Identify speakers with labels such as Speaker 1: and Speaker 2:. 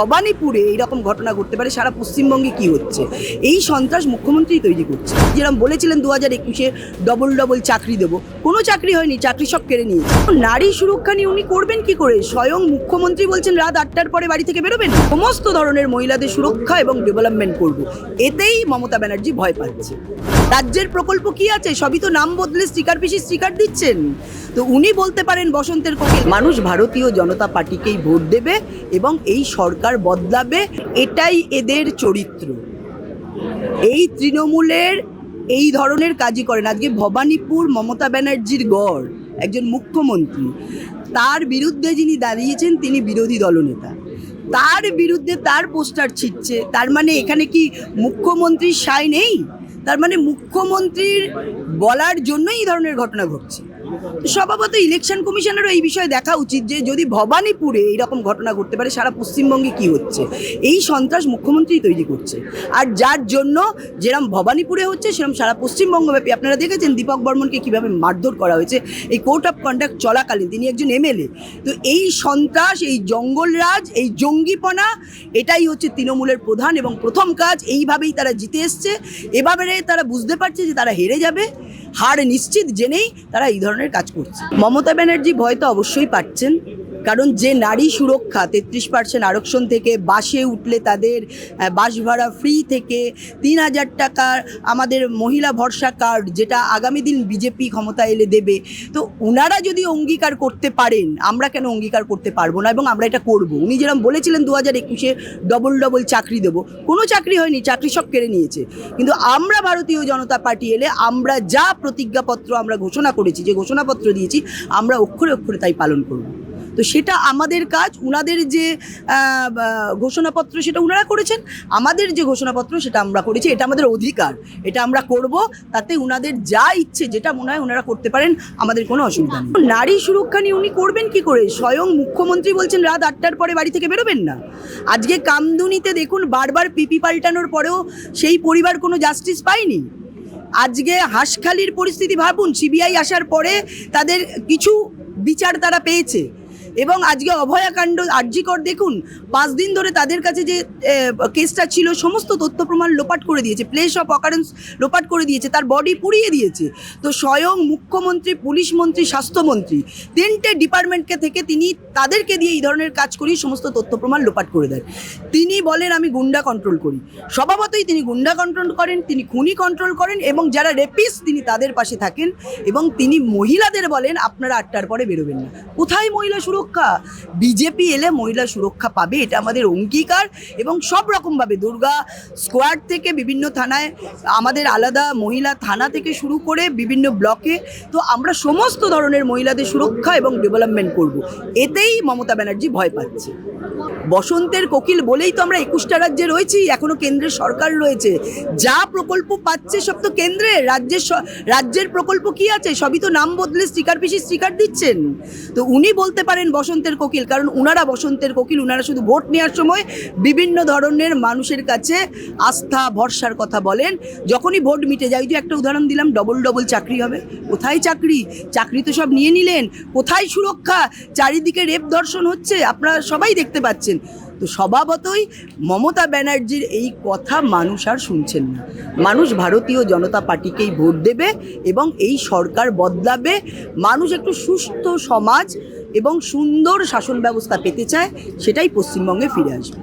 Speaker 1: ভবানীপুরে এইরকম ঘটনা ঘটতে পারে, সারা পশ্চিমবঙ্গে কি হচ্ছে? এই সন্ত্রাস মুখ্যমন্ত্রী তৈরি করছে। যেরকম বলেছিলেন 2021-এ ডবল চাকরি দেবো, কোনো চাকরি হয়নি, চাকরি সব কেড়ে নিয়েছে। নারী সুরক্ষা নিয়ে উনি করবেন কি করে? স্বয়ং মুখ্যমন্ত্রী বলছেন রাত 8টার পরে বাড়ি থেকে বেরোবেন, সমস্ত ধরনের মহিলাদের সুরক্ষা এবং ডেভেলপমেন্ট করব। এতেই মমতা ব্যানার্জি ভয় পাচ্ছে। রাজ্যের প্রকল্প কি আছে? সবই তো নাম বদলে স্টিকার পিসি স্টিকার দিচ্ছেন। তো উনি বলতে পারেন বসন্তের কোকিল। মানুষ ভারতীয় জনতা পার্টিকেই ভোট দেবে এবং এই সরকার বদলাবে, এটাই এদের চরিত্র। এই তৃণমূলের এই ধরনের কাজই করেন। আজকে ভবানীপুর মমতা ব্যানার্জির গড়, একজন মুখ্যমন্ত্রী, তার বিরুদ্ধে যিনি দাঁড়িয়েছেন তিনি বিরোধী দলনেতা, তার বিরুদ্ধে তার পোস্টার ছিটছে। তার মানে এখানে কি মুখ্যমন্ত্রীর সায় নেই? তার মানে মুখ্যমন্ত্রীর বলার জন্যই এই ধরনের ঘটনা ঘটছে। স্বভাবত ইলেকশন কমিশনেরও এই বিষয়ে দেখা উচিত যে যদি ভবানীপুরে এইরকম ঘটনা ঘটতে পারে, সারা পশ্চিমবঙ্গে কি হচ্ছে? এই সন্ত্রাস মুখ্যমন্ত্রী তৈরি করছে। আর যার জন্য যেরকম ভবানীপুরে হচ্ছে সেরকম সারা পশ্চিমবঙ্গব্যাপী আপনারা দেখেছেন দীপক বর্মনকে কীভাবে মারধর করা হয়েছে এই কোর্ট অফ কন্ডাক্ট চলাকালীন। তিনি একজন এমএলএ। তো এই সন্ত্রাস, এই জঙ্গলরাজ, এই জঙ্গিপনা, এটাই হচ্ছে তৃণমূলের প্রধান এবং প্রথম কাজ। এইভাবেই তারা জিতে এসছে। এভাবে তারা বুঝতে পারছে যে তারা হেরে যাবে, হার নিশ্চিত জেনেই তারা এই ধরনের কাজ করছে। মমতা ব্যানার্জি ভয় তো অবশ্যই পাচ্ছেন, কারণ যে নারী সুরক্ষা 33% আরক্ষণ থেকে, বাসে উঠলে তাদের বাস ভাড়া ফ্রি থেকে, 3000 টাকার আমাদের মহিলা ভরসা কার্ড, যেটা আগামী দিন বিজেপি ক্ষমতা এলে দেবে। তো ওনারা যদি অঙ্গীকার করতে পারেন, আমরা কেন অঙ্গীকার করতে পারবো না? এবং আমরা এটা করব। উনি যেরকম বলেছিলেন 2021-এ ডবল চাকরি দেবো, কোনো চাকরি হয়নি, চাকরি সব কেড়ে নিয়েছে। কিন্তু আমরা ভারতীয় জনতা পার্টি এলে আমরা যা প্রতিজ্ঞাপত্র আমরা ঘোষণা করেছি, যে ঘোষণাপত্র দিয়েছি, আমরা অক্ষরে অক্ষরে তাই পালন করব। তো সেটা আমাদের কাজ। উনাদের যে ঘোষণাপত্র সেটা উনারা করেছেন, আমাদের যে ঘোষণাপত্র সেটা আমরা করেছি। এটা আমাদের অধিকার, এটা আমরা করব। তাতে উনাদের যা ইচ্ছে, যেটা মনে হয় উনারা করতে পারেন, আমাদের কোনো অসুবিধা নেই। নারী সুরক্ষা নিয়ে উনি করবেন কি করে? স্বয়ং মুখ্যমন্ত্রী বলছেন রাত 8টার পরে বাড়ি থেকে বেরোবেন না। আজকে কামদুনিতে দেখুন বারবার পিপি পাল্টানোর পরেও সেই পরিবার কোনো জাস্টিস পায়নি। আজকে হাঁসখালির পরিস্থিতি ভাবুন, সিবিআই আসার পরে তাদের কিছু বিচার তারা পেয়েছে। এবং আজকে অভয়াকাণ্ড আরজিকর দেখুন, 5 দিন ধরে তাদের কাছে যে কেসটা ছিল সমস্ত তথ্য প্রমাণ লোপাট করে দিয়েছে, প্লেস অফ অকারেন্স লোপাট করে দিয়েছে, তার বডি পুড়িয়ে দিয়েছে। তো স্বয়ং মুখ্যমন্ত্রী, পুলিশ মন্ত্রী, স্বাস্থ্যমন্ত্রী, 3টে ডিপার্টমেন্টকে থেকে তিনি তাদেরকে দিয়ে এই ধরনের কাজ করিয়ে সমস্ত তথ্য প্রমাণ লোপাট করে দেন। তিনি বলেন আমি গুন্ডা কন্ট্রোল করি। স্বভাবতই তিনি গুন্ডা কন্ট্রোল করেন, তিনি খুনি কন্ট্রোল করেন, এবং যারা রেপিস্ট তিনি তাদের পাশে থাকেন। এবং তিনি মহিলাদের বলেন আপনারা 8টার পরে বেরোবেন না। কোথায় মহিলা সুরক্ষা? বিজেপি এলে মহিলা সুরক্ষা পাবে, এটা আমাদের অঙ্গীকার। এবং সব রকমভাবে দুর্গা স্কোয়াড থেকে বিভিন্ন থানায় আমাদের আলাদা মহিলা থানা থেকে শুরু করে বিভিন্ন ব্লকে, তো আমরা সমস্ত ধরনের মহিলাদের সুরক্ষা এবং ডেভেলপমেন্ট করব। এতেই মমতা ব্যানার্জি ভয় পাচ্ছে। বসন্তের কোকিল বলেই তো আমরা 21টা রাজ্যে রয়েছি, এখনো কেন্দ্রের সরকার রয়েছে। যা প্রকল্প পাচ্ছে সব তো কেন্দ্রের, রাজ্যের প্রকল্প কি আছে? সবই তো নাম বদলে স্টিকার পিসি স্টিকার দিচ্ছেন। তো উনি বলতে পারেন বসন্তের কোকিল, কারণ উনারা বসন্তের কোকিল। উনারা শুধু ভোট নেওয়ার সময় বিভিন্ন ধরনের মানুষের কাছে আস্থা ভরসার কথা বলেন। যখনই ভোট মিটে যায়, যে একটা উদাহরণ দিলাম, ডবল চাকরি হবে। কোথায় চাকরি? চাকরি তো সব নিয়ে নিলেন। কোথায় সুরক্ষা? চারিদিকে রেপ ধর্ষণ হচ্ছে, আপনারা সবাই দেখতে পাচ্ছেন। তো স্বভাবতই মমতা ব্যানার্জির এই কথা মানুষ আর শুনছেন না। মানুষ ভারতীয় জনতা পার্টিকেই ভোট দেবে এবং এই সরকার বদলাবে। মানুষ একটু সুস্থ সমাজ এবং সুন্দর শাসন ব্যবস্থা পেতে চায়, সেটাই পশ্চিমবঙ্গে ফিরে আসবে।